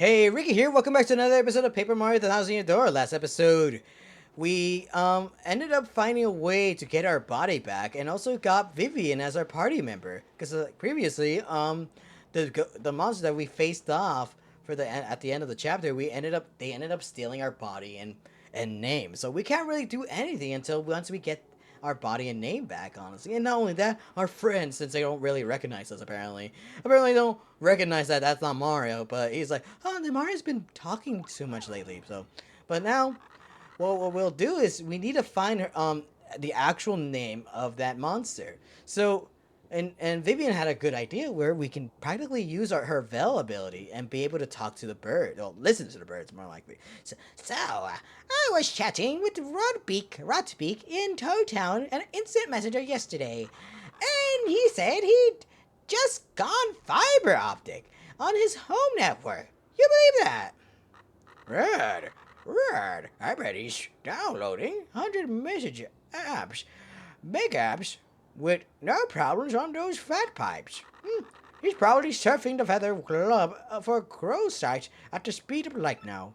Hey, Ricky here. Welcome back to another episode of Paper Mario: The Thousand Year Door. Last episode, we ended up finding a way to get our body back, and also got Vivian as our party member. Because previously, the monster that we faced off for at the end of the chapter, they ended up stealing our body and name. So we can't really do anything until once we get our body and name back, honestly. And not only that, our friends, since they don't really recognize us, apparently don't recognize that that's not Mario. But he's like, oh, the Mario's been talking too much lately. So, but now, what we'll do is we need to find the actual name of that monster. So. And Vivian had a good idea where we can practically use her Veil ability and be able to talk to the bird, or listen to the birds more likely. I was chatting with Rotbeak in Toad Town, an instant messenger yesterday, and he said he'd just gone fiber optic on his home network. You believe that? Red. I bet he's downloading 100 message apps, big apps, with no problems on those fat pipes. He's probably surfing the Feather Club for crow sites at the speed of light now.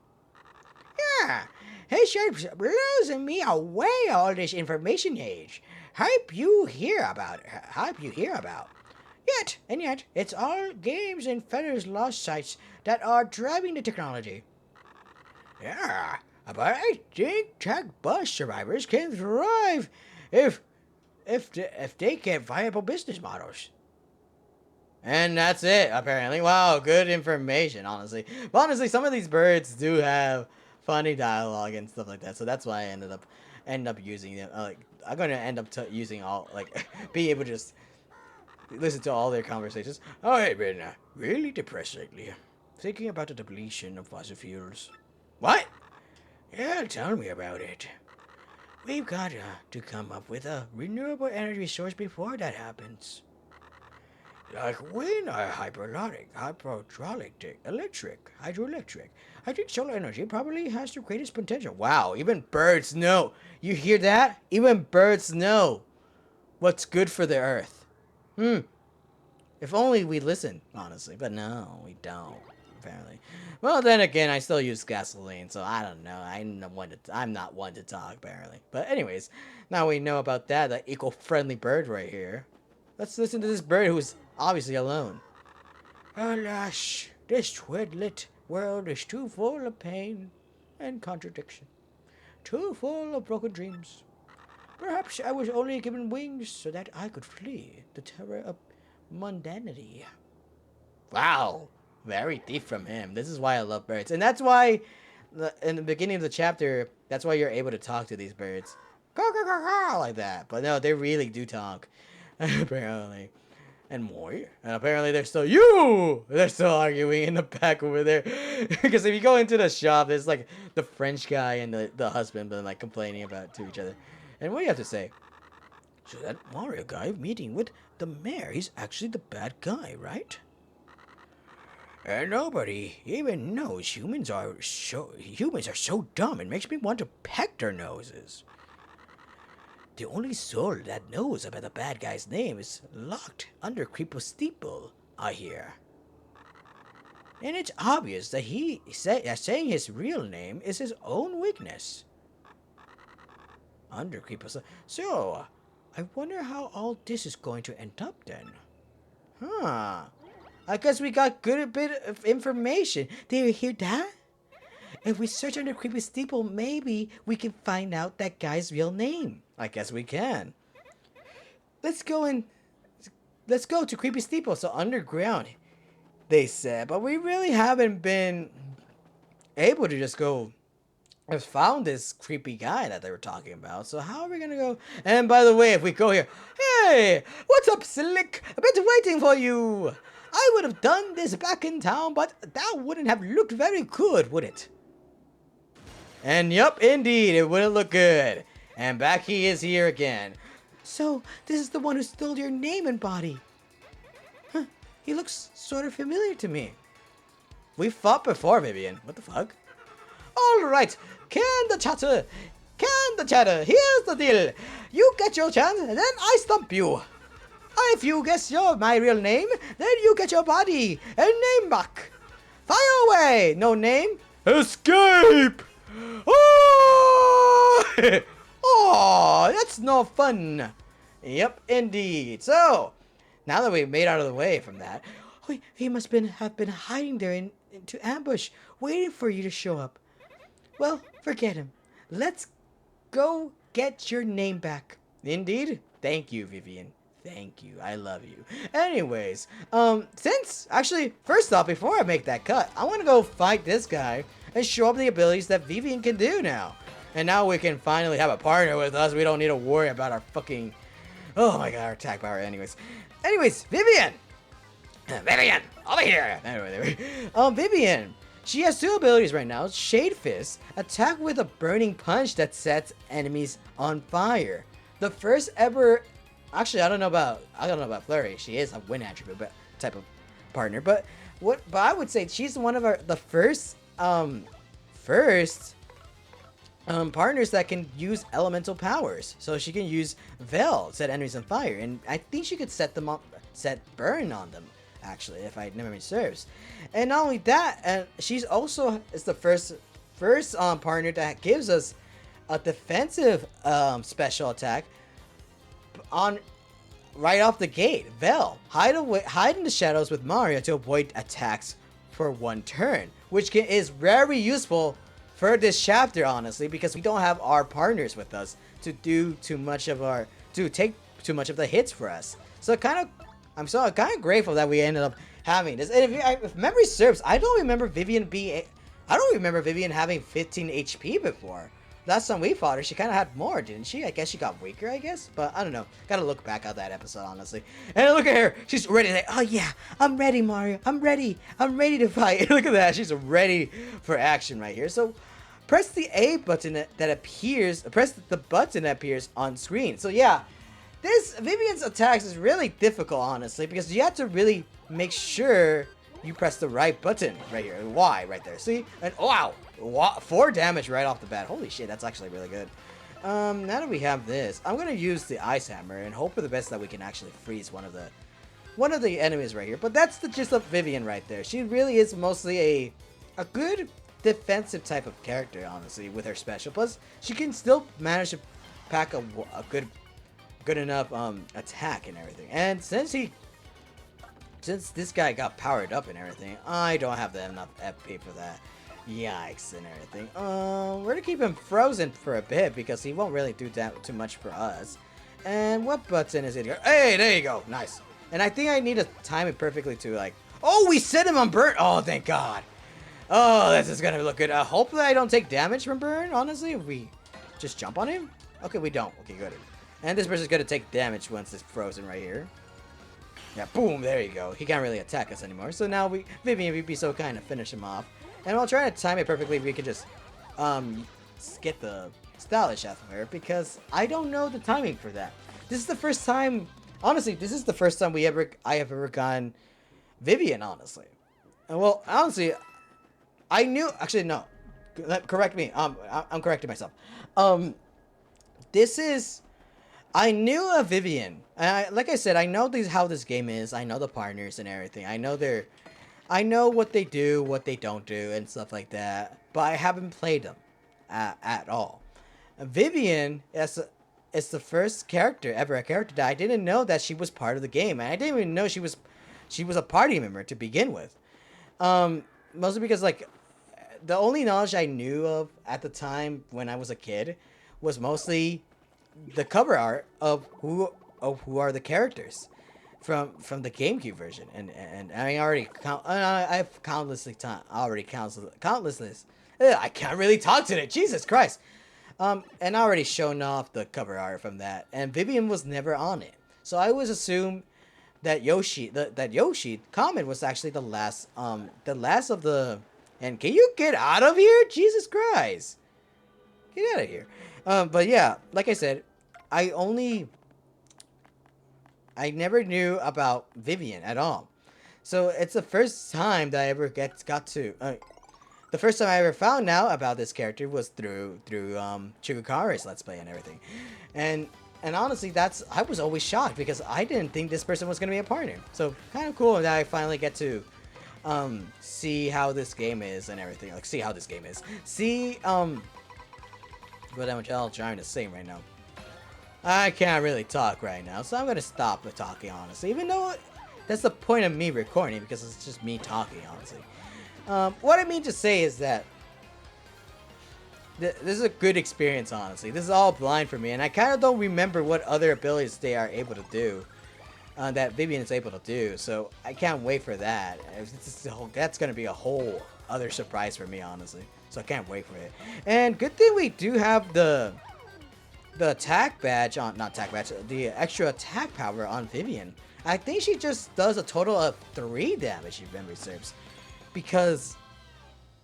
Yeah, his shapes blows me away all this information age. Hype you hear about. Yet, it's all games and Feather's lost sites that are driving the technology. Yeah, but I think tech bus survivors can thrive if they get viable business models. And that's it, apparently. Wow, good information, honestly. But honestly, some of these birds do have funny dialogue and stuff like that. So that's why I end up using them. I'm gonna end up using all be able to just listen to all their conversations. Oh, hey, been really depressed lately. Thinking about the depletion of fossil fuels. What? Yeah, tell me about it. We've got to come up with a renewable energy source before that happens. Like wind, hydroelectric. I think solar energy probably has the greatest potential. Wow, even birds know. You hear that? Even birds know what's good for the earth. If only we listened, honestly. But no, we don't, apparently. Well, then again, I still use gasoline, so I don't know. I'm not one to talk, apparently. But anyways, now we know about that, the eco-friendly bird right here. Let's listen to this bird who's obviously alone. Alas, this twiddlet world is too full of pain and contradiction. Too full of broken dreams. Perhaps I was only given wings so that I could flee the terror of mundanity. Wow, very deep from him. This is why I love birds. And that's why, in the beginning of the chapter, that's why you're able to talk to these birds. Caw, caw, caw, caw, like that. But no, they really do talk. Apparently. And more. And apparently they're still arguing in the back over there. Because if you go into the shop, there's like the French guy and the husband been like complaining about to each other. And what do you have to say? So that Mario guy meeting with the mayor, he's actually the bad guy, right? And nobody even knows humans are so dumb. It makes me want to peck their noses. The only soul that knows about the bad guy's name is locked under Creepo Steeple, I hear. And it's obvious that saying his real name is his own weakness. Under Creepo Steeple. So, I wonder how all this is going to end up then. I guess we got good bit of information. Did you hear that? If we search under Creepy Steeple, maybe we can find out that guy's real name. I guess we can. Let's go to Creepy Steeple. So underground, they said, but we really haven't been able to just go and found this creepy guy that they were talking about. So how are we gonna go? And by the way, if we go here, hey, what's up, Slick? I've been waiting for you. I would have done this back in town, but that wouldn't have looked very good, would it? And yup, indeed, it wouldn't look good. And back he is here again. So, this is the one who stole your name and body. Huh, he looks sort of familiar to me. We fought before, Vivian. What the fuck? Alright, can the chatter. Here's the deal. You get your chance, and then I stump you. If you guess my real name, then you get your body and name back. Fire away! No name? Escape! Oh! Oh, that's no fun. Yep, indeed. So, now that we've made out of the way from that, oh, he must have been hiding there into ambush, waiting for you to show up. Well, forget him. Let's go get your name back. Indeed. Thank you, Vivian. Thank you. I love you. Anyways, actually, first off, before I make that cut, I want to go fight this guy and show up the abilities that Vivian can do now. And now we can finally have a partner with us. We don't need to worry about our fucking... Oh my god, our attack power. Anyways, Vivian! Vivian! Over here! Anyway, Vivian. She has two abilities right now. Shade Fist. Attack with a burning punch that sets enemies on fire. The first ever... Actually, I don't know about Flurry. She is a wind attribute type of partner. But I would say she's one of the first partners that can use elemental powers. So she can use Veil, set enemies on fire, and I think she could set burn on them, actually, if I memory serves. And not only that, and she's also is the first partner that gives us a defensive special attack on right off the gate. Veil, hide in the shadows with Mario to avoid attacks for one turn, which is very useful for this chapter, honestly, because we don't have our partners with us to take too much of the hits for us. So I'm kind of grateful that we ended up having this. And if memory serves, I don't remember Vivian having 15 HP before. Last time we fought her, she kind of had more, didn't she? I guess she got weaker, but I don't know. Gotta look back at that episode, honestly. And look at her. She's ready to, oh yeah, I'm ready, Mario. I'm ready to fight. Look at that. She's ready for action right here. So press the A button press the button that appears on screen. So yeah, this Vivian's attacks is really difficult, honestly, because you have to really make sure you press the right button right here. Y right there. See? And wow, 4 damage right off the bat. Holy shit, that's actually really good. Now that we have this, I'm gonna use the Ice Hammer and hope for the best that we can actually freeze one of the enemies right here. But that's the gist of Vivian right there. She really is mostly a good defensive type of character, honestly, with her special. Plus, she can still manage to pack a good enough attack and everything. And since this guy got powered up and everything, I don't have enough FP for that. Yikes and everything. We're gonna keep him frozen for a bit because he won't really do that too much for us. And what button is it here? Hey, there you go. Nice. And I think I need to time it perfectly to like... Oh, we set him on burn. Oh, thank God. Oh, this is gonna look good. Hopefully I don't take damage from burn, honestly, if we just jump on him. Okay, we don't. Okay, good. And this person's gonna take damage once it's frozen right here. Yeah, boom, there you go. He can't really attack us anymore. So now Vivian would be so kind to finish him off. And while trying to time it perfectly, we could just get the stylish out of her because I don't know the timing for that. This is the first time, honestly, this is the first time I have ever gotten Vivian, honestly. And well, honestly, I knew, actually no, correct me, I'm correcting myself. I knew of Vivian. Like I said, I know how this game is. I know the partners and everything. I know what they do, what they don't do, and stuff like that. But I haven't played them at all. Vivian is the first character that I didn't know that she was part of the game, and I didn't even know she was a party member to begin with. Mostly because like the only knowledge I knew of at the time when I was a kid was mostly the cover art of who are the characters from the GameCube version, and I already I've countless. I can't really talk today. Jesus Christ. And I already shown off the cover art from that, and Vivian was never on it, so I always assumed that Yoshi Comet was actually the last of the. And can you get out of here? Jesus Christ. Get out of here. But yeah, like I said, I never knew about Vivian at all. So it's the first time that I ever the first time I ever found out about this character was through Chigukare's Let's Play and everything. And honestly, I was always shocked because I didn't think this person was going to be a partner. So kind of cool that I finally get to see how this game is and everything. Like, see how this game is. See, what I'm trying to say right now. I can't really talk right now, so I'm gonna stop the talking, honestly. Even though that's the point of me recording, because it's just me talking, honestly. What I mean to say is that this is a good experience, honestly. This is all blind for me, and I kind of don't remember what other abilities they are able to do. That Vivian is able to do, so I can't wait for that. That's gonna be a whole other surprise for me, honestly. So I can't wait for it. And good thing we do have the attack badge on, not attack badge, the extra attack power on Vivian. I think she just does a total of 3 damage if memory serves, because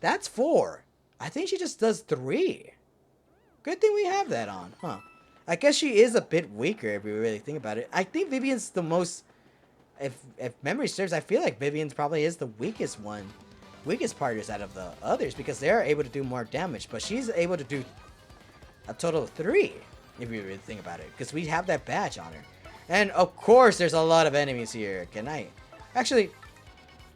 that's 4. I think she just does 3. Good thing we have that on, huh? I guess she is a bit weaker if we really think about it. I think Vivian's the most, if memory serves, I feel like Vivian's probably is the weakest partners out of the others, because they're able to do more damage, but she's able to do a total of 3 if you really think about it, because we have that badge on her. And of course there's a lot of enemies here. Can I actually,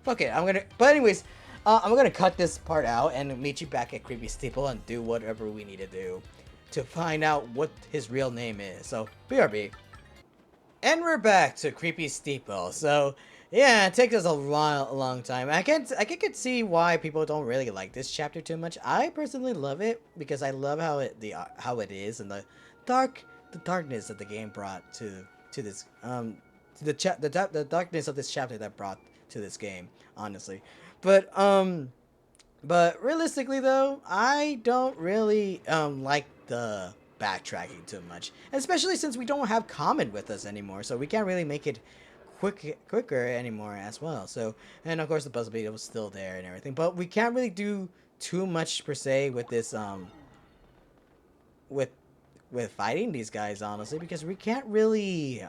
fuck it, but anyways, I'm gonna cut this part out and meet you back at Creepy Steeple and do whatever we need to do to find out what his real name is. So, BRB. And we're back to Creepy Steeple. So, yeah, it takes us a long time. I can see why people don't really like this chapter too much. I personally love it because I love how it is, and the darkness that the game brought to this the darkness of this chapter that brought to this game, honestly. But realistically though, I don't really like the backtracking too much, especially since we don't have Common with us anymore, so we can't really make it quicker anymore as well. So, and of course the puzzle beetle was still there and everything, but we can't really do too much per se with this with fighting these guys, honestly, because we can't really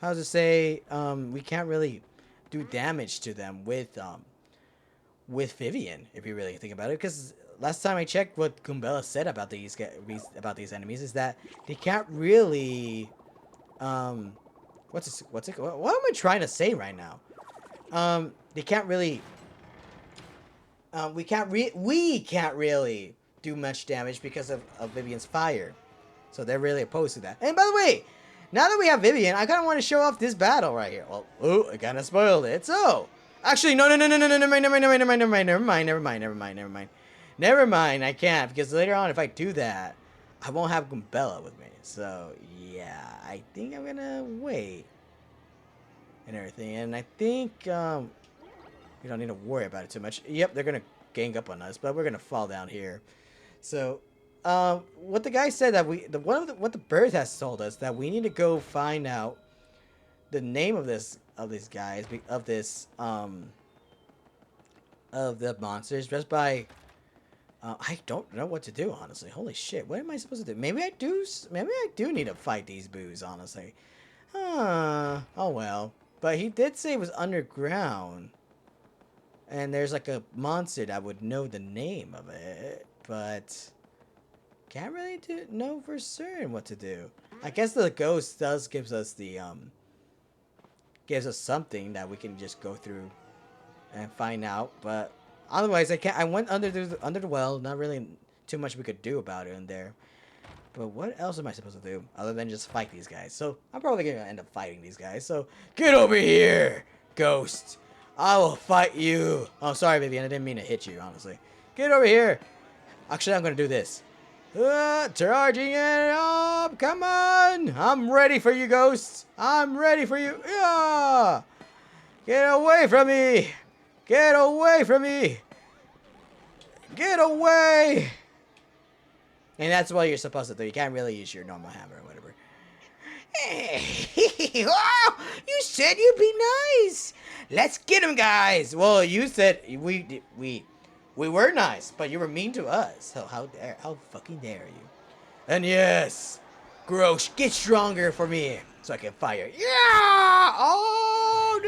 we can't really do damage to them with Vivian, if you really think about it, because last time I checked, what Goombella said about these enemies is that they can't really what am I trying to say right now? They can't really we can't really do much damage because of Vivian's fire. So they're really opposed to that. And by the way, now that we have Vivian, I kind of want to show off this battle right here. Well, ooh, I kind of spoiled it. So, actually, no, never mind. I can't, because later on, if I do that, I won't have Goombella with me. So, yeah, I think I'm gonna wait and everything. And I think we don't need to worry about it too much. Yep, they're gonna gang up on us, but we're gonna fall down here. So, what the guy said that what the bird has told us, that we need to go find out the name of these guys, of the monsters, just by I don't know what to do, honestly. Holy shit, what am I supposed to do? Maybe I do need to fight these boos, honestly. Oh well. But he did say it was underground, and there's like a monster that would know the name of it, but can't really know for certain what to do. I guess the ghost does gives us something that we can just go through and find out, but otherwise I went under the well, not really too much we could do about it in there. But what else am I supposed to do other than just fight these guys? So I'm probably gonna end up fighting these guys. So get over here, ghost. I will fight you. Oh, sorry, Vivian. I didn't mean to hit you, honestly. Get over here. Actually, I'm gonna do this. Charging it up. Come on. I'm ready for you, ghosts. I'm ready for you. Yeah. Get away from me. Get away from me. Get away. And that's what you're supposed to do. You can't really use your normal hammer or whatever. Oh, you said you'd be nice. Let's get him, guys. Well, you said we were nice, but you were mean to us. So how fucking dare you? And yes, Grosh, get stronger for me so I can fire. Yeah! Oh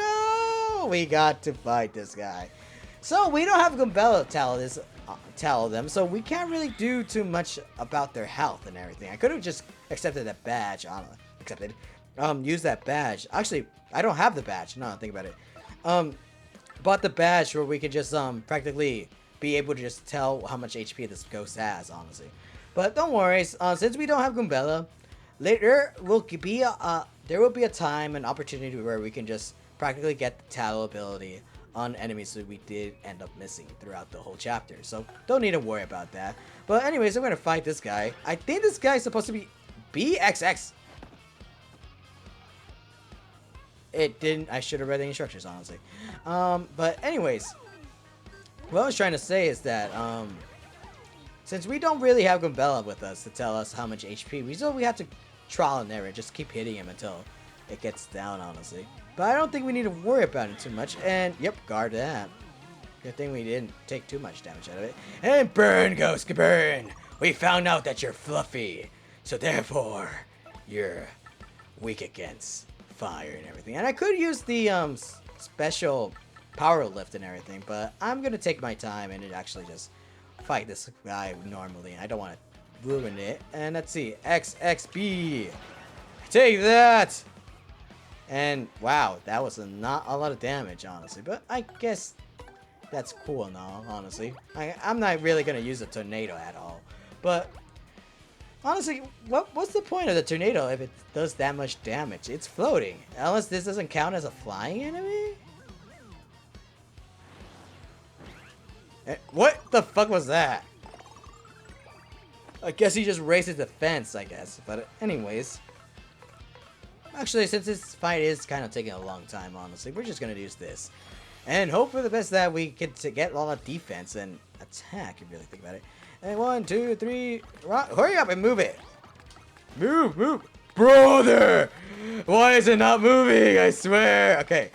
no! We got to fight this guy. So we don't have Goombella tell them, so we can't really do too much about their health and everything. I could have just accepted that badge, use that badge. Actually, I don't have the badge. No, think about it. bought the badge where we could just practically be able to just tell how much HP this ghost has, honestly. But don't worry, since we don't have Goombella, later will be there will be a time and opportunity where we can just practically get the Tattle ability on enemies that we did end up missing throughout the whole chapter. So don't need to worry about that. But anyways, I'm gonna fight this guy. I think this guy is supposed to be BXX. It didn't. I should have read the instructions, honestly. But anyways, what I was trying to say is that since we don't really have Goombella with us to tell us how much HP, we have to trial and error, just keep hitting him until it gets down, honestly. But I don't think we need to worry about it too much. And yep, guard that. Good thing we didn't take too much damage out of it. And burn, Ghost, burn! We found out that you're fluffy, so therefore you're weak against fire and everything. And I could use the special power lift and everything, but I'm gonna take my time and actually just fight this guy normally. I don't want to ruin it. And let's see, XXB, take that. And wow, that was not a lot of damage, honestly, but I guess that's cool now, honestly. I'm not really gonna use a tornado at all, but honestly, what's the point of the tornado if it does that much damage? It's floating. Unless this doesn't count as a flying enemy? What the fuck was that? I guess he just raised his defense, I guess. But anyways. Actually, since this fight is kind of taking a long time, honestly, we're just gonna use this. And hope for the best that we get to get a lot of defense and attack, if you really think about it. And 1, 2, 3, hurry up and move it. Move. Brother! Why is it not moving? I swear. Okay.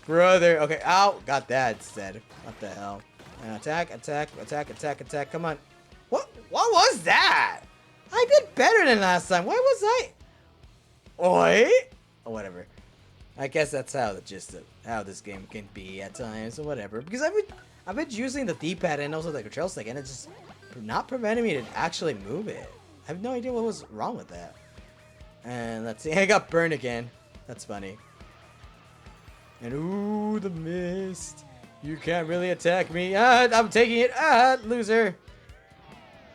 Brother. Okay. Ow. Got that instead. What the hell? Attack. Come on. What was that? I did better than last time. Why was I? Oi? Or whatever. I guess that's how the gist of how this game can be at times or whatever. Because I've been using the D-pad and also the control stick, and it's just not preventing me to actually move it. I have no idea what was wrong with that. And let's see, I got burned again. That's funny. And ooh, the mist. You can't really attack me. I'm taking it. Loser.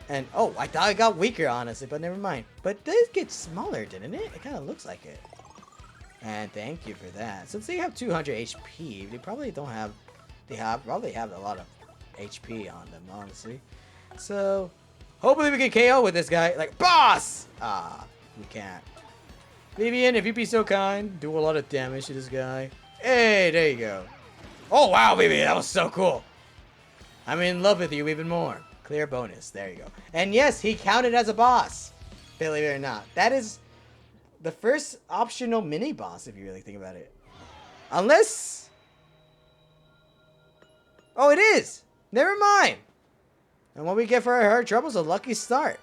And oh, I thought I got weaker, honestly, but never mind. But it did get smaller, didn't it? It kind of looks like it. And thank you for that. Since they have 200 HP, they probably don't have. They probably have a lot of HP on them, honestly. So hopefully we can KO with this guy. Like boss. We can't. Vivian, if you'd be so kind, do a lot of damage to this guy. Hey, there you go. Oh wow, baby, that was so cool. I'm in love with you even more. Clear bonus. There you go. And yes, he counted as a boss. Believe it or not. That is the first optional mini boss, if you really think about it. Unless. Oh, it is. Never mind. And what we get for our trouble is a lucky start.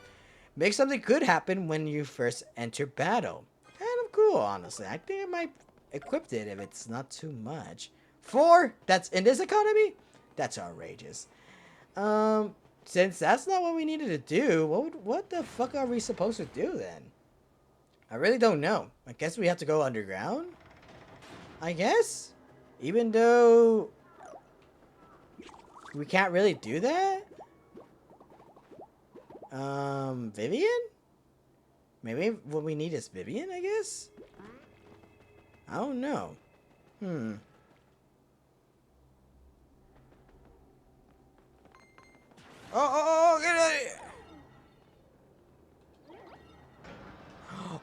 Make something good happen when you first enter battle. Kind of cool, honestly. I think I might equip it if it's not too much. 4? That's in this economy? That's outrageous. Since that's not what we needed to do, what the fuck are we supposed to do then? I really don't know. I guess we have to go underground? I guess? Even though we can't really do that? Vivian? Maybe what we need is Vivian, I guess? I don't know. Oh, get out of here.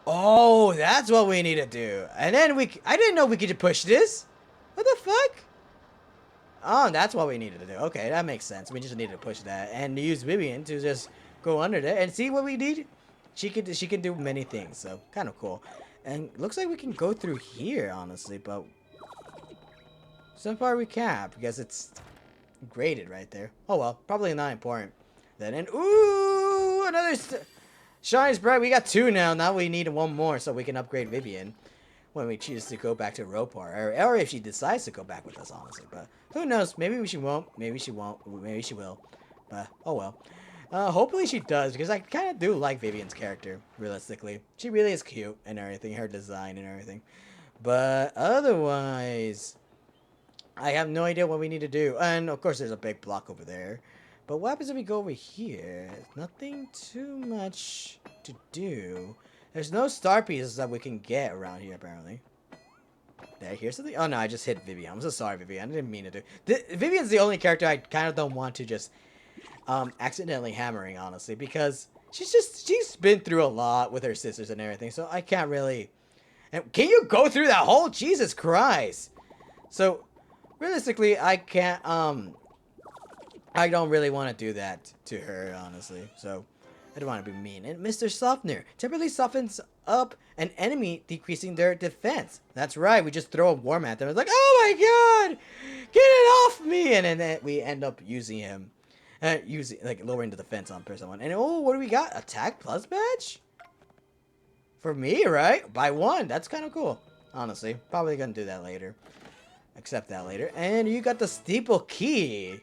Oh, that's what we need to do. And then I didn't know we could push this. What the fuck? Oh, that's what we needed to do. Okay, that makes sense. We just needed to push that and use Vivian to just go under there and see what we need. She can do many things, so kind of cool. And looks like we can go through here, honestly, but so far we can't because it's graded right there. Oh well, probably not important. Then and ooh, another shines bright. We got 2 now. Now we need 1 more so we can upgrade Vivian when we choose to go back to Ropar, or if she decides to go back with us, honestly. But who knows? Maybe she won't. Maybe she won't. Maybe she will. But oh well. Hopefully she does, because I kind of do like Vivian's character, realistically. She really is cute and everything, her design and everything. But otherwise, I have no idea what we need to do. And of course, there's a big block over there. But what happens if we go over here? Nothing too much to do. There's no star pieces that we can get around here, apparently. Did I hear something? Oh no, I just hit Vivian. I'm so sorry, Vivian. I didn't mean to do. Vivian's the only character I kind of don't want to just accidentally hammering, honestly, because she's been through a lot with her sisters and everything, so I can't really. And can you go through that hole? Jesus Christ! So realistically, I can't. I don't really want to do that to her, honestly. So I don't want to be mean. And Mr. Softener temporarily softens up an enemy, decreasing their defense. That's right. We just throw a worm at them. It's like, oh my god, get it off me! And then we end up using him. Using, like, lowering the defense on someone. And oh, what do we got? Attack plus badge? For me, right? By one. That's kind of cool. Honestly. Probably gonna do that later. Accept that later. And you got the steeple key.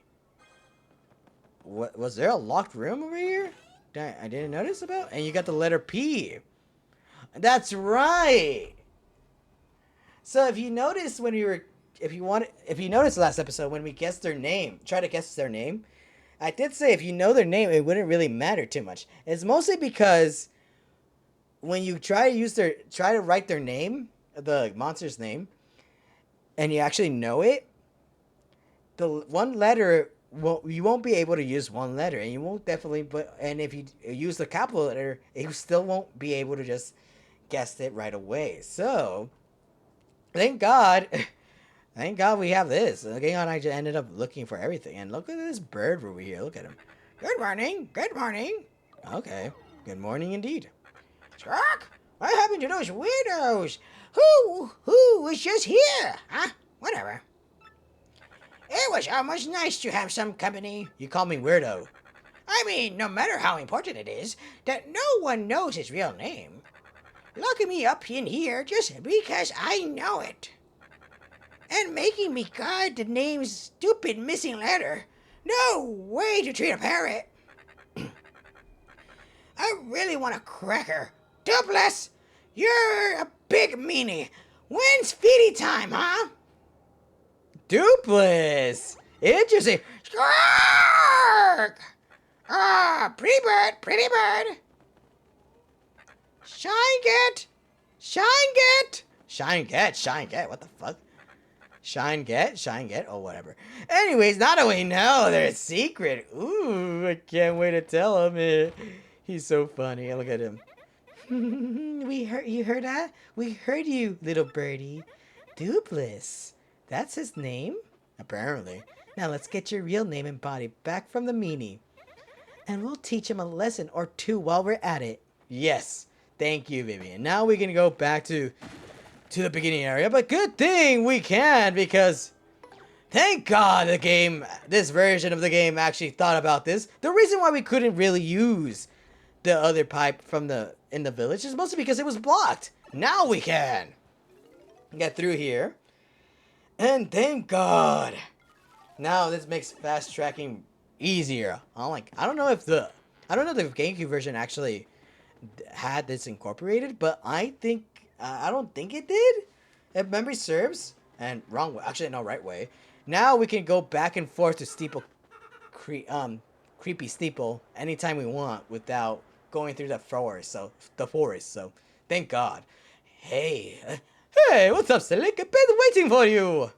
What was there a locked room over here? I didn't notice about? And you got the letter P. That's right. So if you notice when we were if you noticed last episode when we guessed their name, try to guess their name, I did say if you know their name, it wouldn't really matter too much. It's mostly because when you try to write their name, the monster's name, and you actually know it, the one letter you won't be able to use one letter, and you won't definitely. And if you use the capital letter, you still won't be able to just guess it right away. So, thank God. Thank God we have this. Thank God I just ended up looking for everything. And look at this bird over here. Look at him. Good morning. Good morning. Okay. Good morning indeed. Shark, what happened to those weirdos? Who was just here? Huh? Whatever. It was almost nice to have some company. You call me weirdo. I mean, no matter how important it is, that no one knows his real name. Locking me up in here just because I know it. And making me guard the name's stupid missing letter. No way to treat a parrot. I really want a cracker. Duplas, you're a big meanie. When's feeding time, huh? Duplas! Interesting. Squawk! Ah, pretty bird, pretty bird. Shine get! Shine get! Shine get, what the fuck? Shine get, oh whatever. Anyways, now that we know their secret, ooh, I can't wait to tell him. He's so funny, look at him. You heard that? We heard you, little birdie. Duplas. That's his name? Apparently. Now let's get your real name and body back from the meanie. And we'll teach him a lesson or two while we're at it. Yes. Thank you, Vivian. Now we can go back to the beginning area. But good thing we can, because thank God this version of the game actually thought about this. The reason why we couldn't really use the other pipe in the village is mostly because it was blocked. Now we can get through here. And thank God. Now this makes fast tracking easier. I don't know if the GameCube version actually had this incorporated, but I don't think it did. If memory serves, and wrong way, actually no, right way. Now we can go back and forth to creepy steeple anytime we want without going through the forest. So thank God. Hey, what's up, Slick? I've been waiting for you.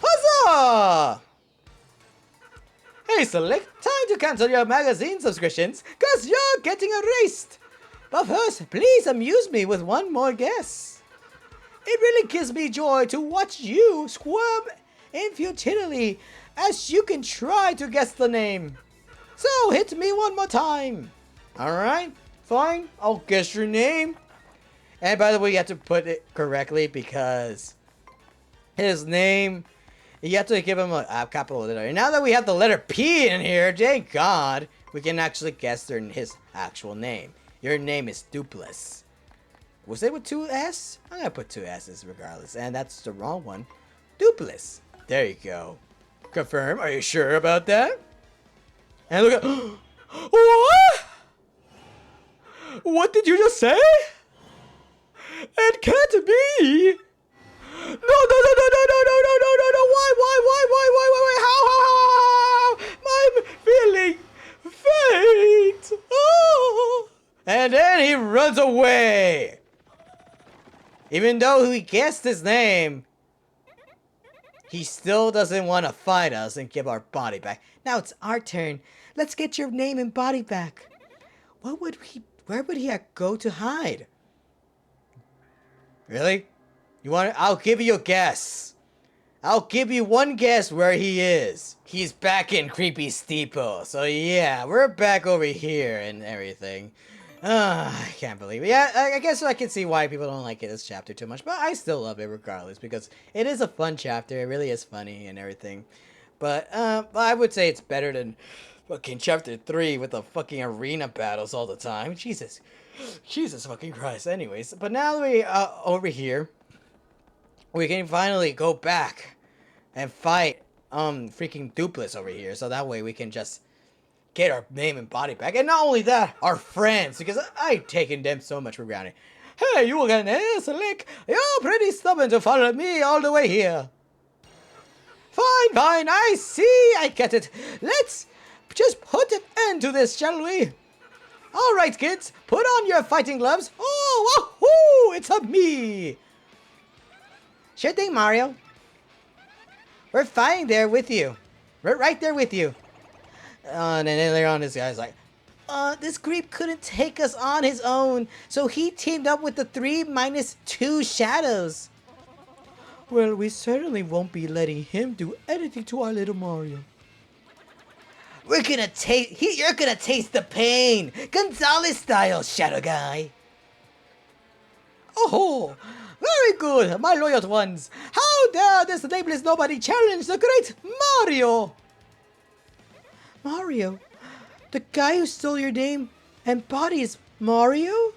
Huzzah! Hey, Slick, time to cancel your magazine subscriptions, cause you're getting erased. But first, please amuse me with one more guess. It really gives me joy to watch you squirm in futility as you can try to guess the name. So hit me one more time. Alright, fine, I'll guess your name. And by the way, you have to put it correctly because his name, you have to give him a capital letter. And now that we have the letter P in here, thank God, we can actually guess his actual name. Your name is Duplas. Was it with two S? I'm gonna put two S's regardless. And that's the wrong one. Duplas. There you go. Confirm. Are you sure about that? And look at... What? What did you just say? It can't be. No. Why? And then he runs away. Even though he guessed his name, he still doesn't want to fight us and give our body back. Now it's our turn. Let's get your name and body back. Where would he go to hide? Really? You want to? I'll give you a guess. I'll give you one guess where he is. He's back in Creepy Steeple. So yeah, we're back over here and everything. I can't believe it. Yeah, I guess I can see why people don't like this chapter too much. But I still love it regardless because it is a fun chapter. It really is funny and everything. But I would say it's better than fucking chapter 3 with the fucking arena battles all the time. Jesus fucking Christ. Anyways, but now that we over here, we can finally go back and fight freaking Dupless over here. So that way we can just get our name and body back. And not only that, our friends, because I've taken them so much for granted. Hey, you again, Slick. You're pretty stubborn to follow me all the way here. Fine, I see, I get it. Let's just put an end to this, shall we? Alright, kids, put on your fighting gloves. Oh, wahoo, it's a me. Sure thing, Mario. We're fighting there with you. We're right there with you. And then later on, this guy's like, this creep couldn't take us on his own, so he teamed up with the 3-2 shadows. Well, we certainly won't be letting him do anything to our little Mario. You're gonna taste the pain, Gonzalez style, Shadow Guy. Oh, very good, my loyal ones. How dare this nameless nobody challenge the great Mario? Mario? The guy who stole your name and body is Mario?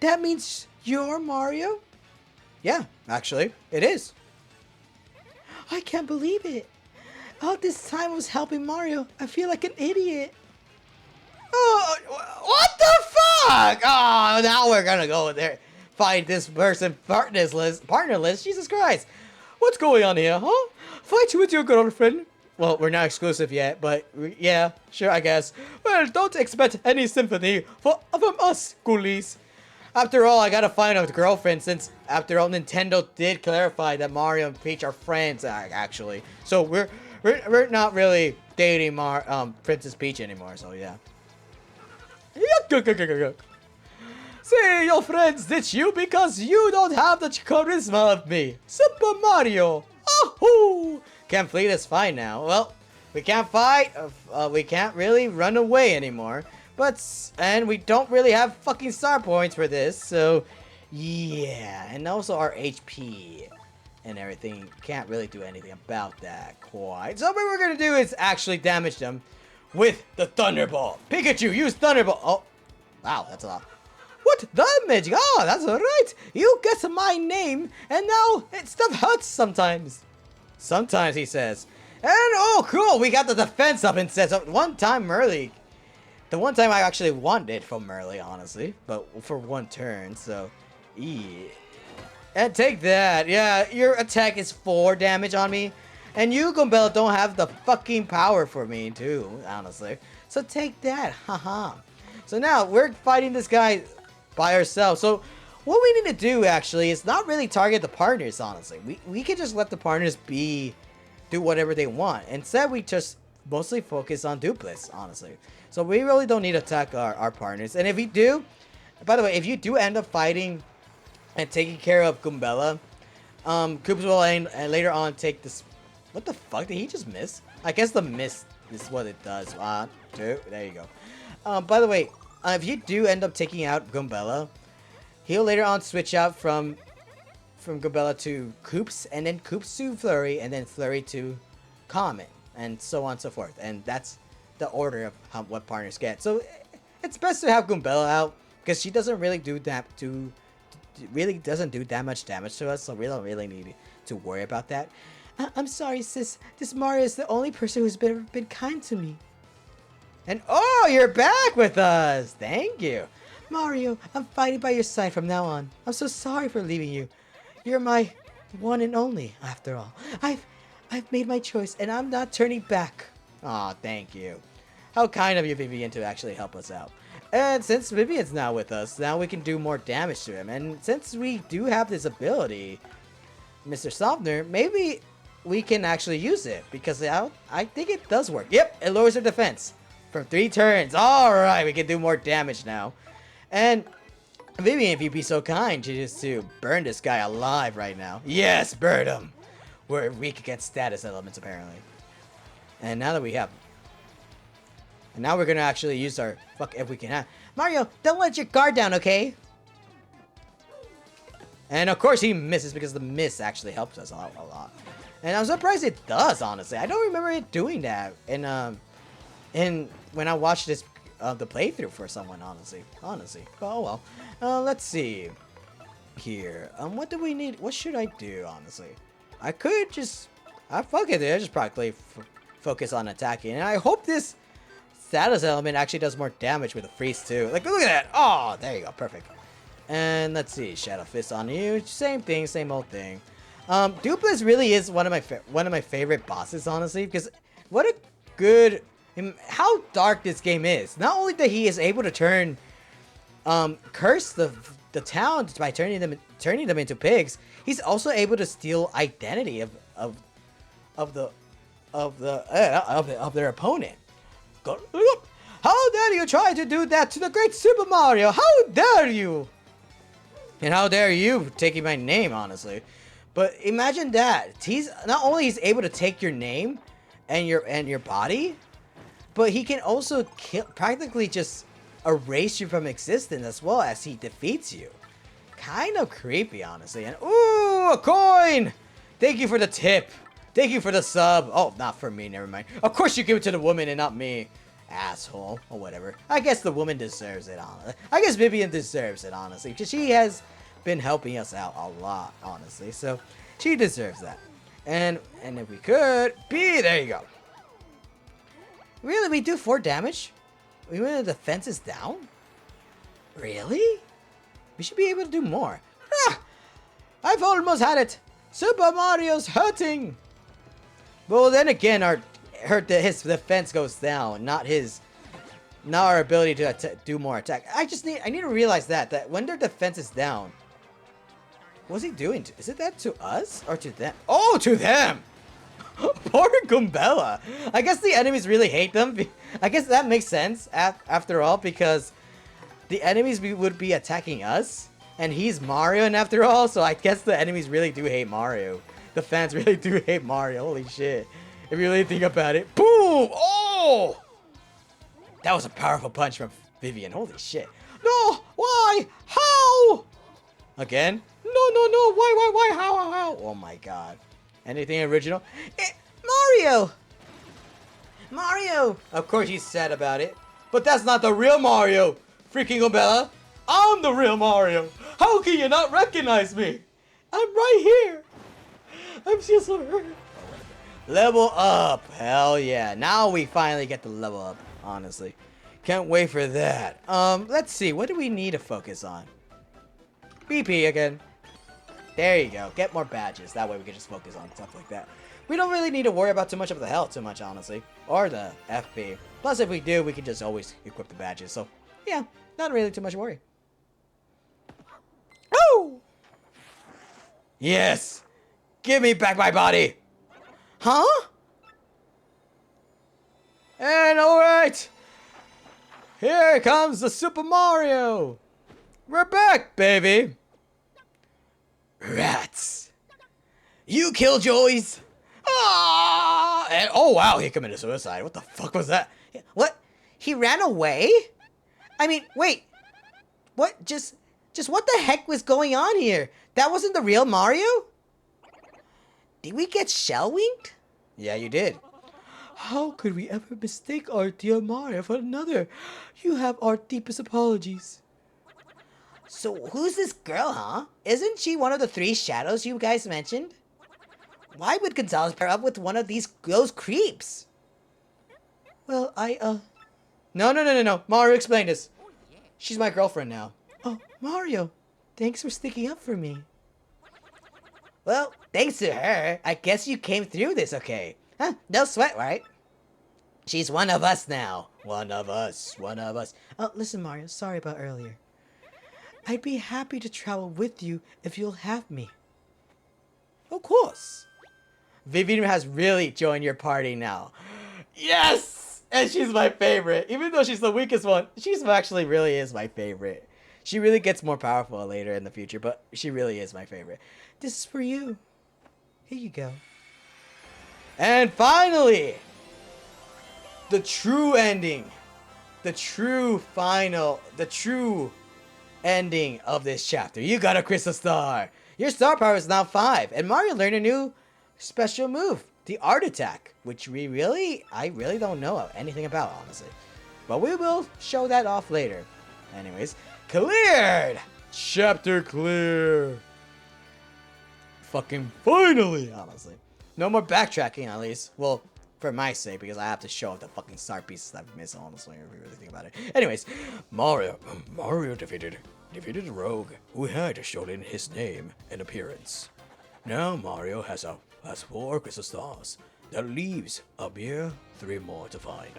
That means you're Mario? Yeah, actually, it is. I can't believe it. All this time I was helping Mario. I feel like an idiot. Oh, what the fuck? Oh, now we're gonna go there. Fight this person partnerless. Jesus Christ. What's going on here, huh? Fight with your girlfriend? Well, we're not exclusive yet, but yeah, sure, I guess. Well, don't expect any sympathy from us, ghoulies. After all, I gotta find a girlfriend since, after all, Nintendo did clarify that Mario and Peach are friends, actually. So we're not really dating Princess Peach anymore, so yeah. Say, your friends ditch you because you don't have the charisma of me, Super Mario. Ahoo! Can't flee this fight now. Well, we can't fight. We can't really run away anymore. And we don't really have fucking star points for this, so yeah. And also our HP and everything, can't really do anything about that quite. So what we're gonna do is actually damage them with the Thunderbolt. Pikachu, use Thunderbolt. Oh, wow, that's a lot. What damage? Oh, that's alright. You guessed my name, and now stuff hurts sometimes. Sometimes, he says. And oh, cool, we got the defense up instead. So one time, Merly. The one time I actually won it from Merly, honestly, but for one turn, so yeah. And take that. Yeah, your attack is 4 damage on me. And you, Goombella, don't have the fucking power for me, too, honestly. So take that. Haha. So now, we're fighting this guy by ourselves. So what we need to do, actually, is not really target the partners, honestly. We can just let the partners do whatever they want. Instead, we just mostly focus on Dupless, honestly. So we really don't need to attack our partners. And if we do, by the way, if you do end up fighting and taking care of Goombella, Koops will later on take this. What the fuck? Did he just miss? I guess the miss is what it does. 1, 2, there you go. By the way, if you do end up taking out Goombella, he'll later on switch out from Goombella to Koops, and then Koops to Flurry, and then Flurry to Comet, and so on and so forth. And that's the order of what partners get. So it's best to have Goombella out because she doesn't really do that doesn't do that much damage to us, so we don't really need to worry about that. I'm sorry, sis. This Mario is the only person who's been kind to me. And oh, you're back with us. Thank you. Mario, I'm fighting by your side from now on. I'm so sorry for leaving you. You're my one and only, after all. I've made my choice, and I'm not turning back. Aw, thank you. How kind of you, Vivian, to actually help us out. And since Vivian's now with us, now we can do more damage to him. And since we do have this ability, Mr. Softener, maybe we can actually use it. Because I think it does work. Yep, it lowers our defense for 3 turns. Alright, we can do more damage now. And Vivian, if you'd be so kind to burn this guy alive right now. Yes, burn him. We're weak against status elements, apparently. And now that we have... And now we're gonna actually use our... Fuck, if we can have... Mario, don't let your guard down, okay? And of course he misses because the miss actually helps us a lot. And I'm surprised it does, honestly. I don't remember it doing that in when I watched this the playthrough for someone, honestly. Oh well. Let's see here. What do we need? What should I do, honestly? I could just... fuck it, I just probably focus on attacking. And I hope this status element actually does more damage with a freeze too. Like, look at that. Oh, there you go. Perfect. And let's see. Shadow Fist on you. Same thing. Same old thing. Dupless really is one of my favorite bosses, honestly, because what a good... how dark this game is. Not only that he is able to turn... curse the town by turning them into pigs, he's also able to steal identity of their opponent. How dare you try to do that to the great Super Mario? How dare you? And how dare you taking my name, honestly. But imagine that. He's not only he's able to take your name and your body, but he can also practically just erase you from existence as well as he defeats you. Kind of creepy, honestly. And ooh, a coin! Thank you for the tip. Thank you for the sub. Oh, not for me, never mind. Of course you give it to the woman and not me. Asshole. Or whatever. I guess the woman deserves it, honestly. I guess Vivian deserves it, honestly. Because she has been helping us out a lot, honestly. So, she deserves that. And if we could... there you go. Really? We do 4 damage? Even when the defense is down? Really? We should be able to do more. Ah! I've almost had it. Super Mario's hurting. Well, then again, his defense goes down, not our ability to do more attack. I need to realize that when their defense is down, what's he doing? Is it that to us or to them? Oh, to them! Poor Goombella. I guess the enemies really hate them. I guess that makes sense after all, because the enemies would be attacking us, and he's Mario, and after all, so I guess the enemies really do hate Mario. The fans really do hate Mario. Holy shit. If you really think about it. Boom! Oh! That was a powerful punch from Vivian. Holy shit. No! Why? How? Again? No. Why? How? Oh my god. Anything original? Mario! Mario! Of course he's sad about it. But that's not the real Mario! Freaking Goombella! I'm the real Mario! How can you not recognize me? I'm right here! I'm just so hurt. Level up! Hell yeah. Now we finally get to level up, honestly. Can't wait for that. Let's see. What do we need to focus on? BP again. There you go. Get more badges. That way we can just focus on stuff like that. We don't really need to worry about too much of the health honestly. Or the FP. Plus, if we do, we can just always equip the badges. So, yeah. Not really too much worry. Oh! Yes! Give me back my body! Huh? And alright! Here comes the Super Mario! We're back, baby! Rats! You killjoys! Ah! And, oh wow, he committed suicide. What the fuck was that? What? He ran away? I mean, wait. What? Just what the heck was going on here? That wasn't the real Mario? Did we get shell-winked? Yeah, you did. How could we ever mistake our dear Mario for another? You have our deepest apologies. So who's this girl, huh? Isn't she one of the 3 shadows you guys mentioned? Why would Gonzalez pair up with one of those creeps? Well, No. Mario, explain this. She's my girlfriend now. Oh, Mario. Thanks for sticking up for me. Well, thanks to her, I guess you came through this okay. Huh, no sweat, right? She's one of us now. One of us. One of us. Oh, listen, Mario. Sorry about earlier. I'd be happy to travel with you if you'll have me. Of course. Vivian has really joined your party now. Yes! And she's my favorite. Even though she's the weakest one, she's actually really is my favorite. She really gets more powerful later in the future, but she really is my favorite. This is for you. Here you go. And finally, the true ending. The true final, the true ending of this chapter. You got a crystal star. Your star power is now 5, and Mario learned a new special move, the Art Attack, which I really don't know anything about, honestly. But we will show that off later. Anyways, cleared! Chapter clear! Fucking finally, honestly. No more backtracking, at least. Well, for my sake, because I have to show off the fucking star pieces I've missed, honestly, if you really think about it. Anyways, Mario defeated a rogue who had stolen his name and appearance. Now Mario has 4 crystal stars. That leaves a mere 3 more to find.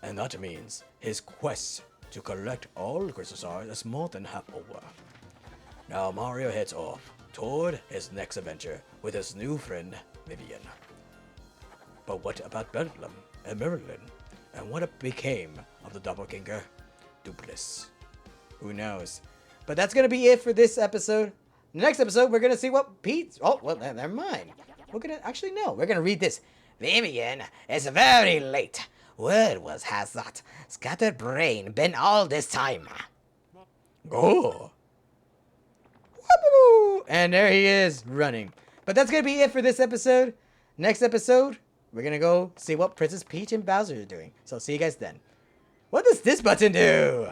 And that means his quest to collect all the crystal stars is more than half over. Now Mario heads off toward his next adventure with his new friend, Vivian. But what about Bedlam and Marilyn? And what became of the doppelganger, Duplis? Who knows? But that's gonna be it for this episode. Next episode, we're gonna see what Pete... Oh, well, never mind. We're gonna... Actually, no. We're gonna read this. Vivian is very late. Word has that scattered brain been all this time. Oh. And there he is, running. But that's gonna be it for this episode. Next episode, we're gonna go see what Princess Peach and Bowser are doing. So see you guys then. What does this button do?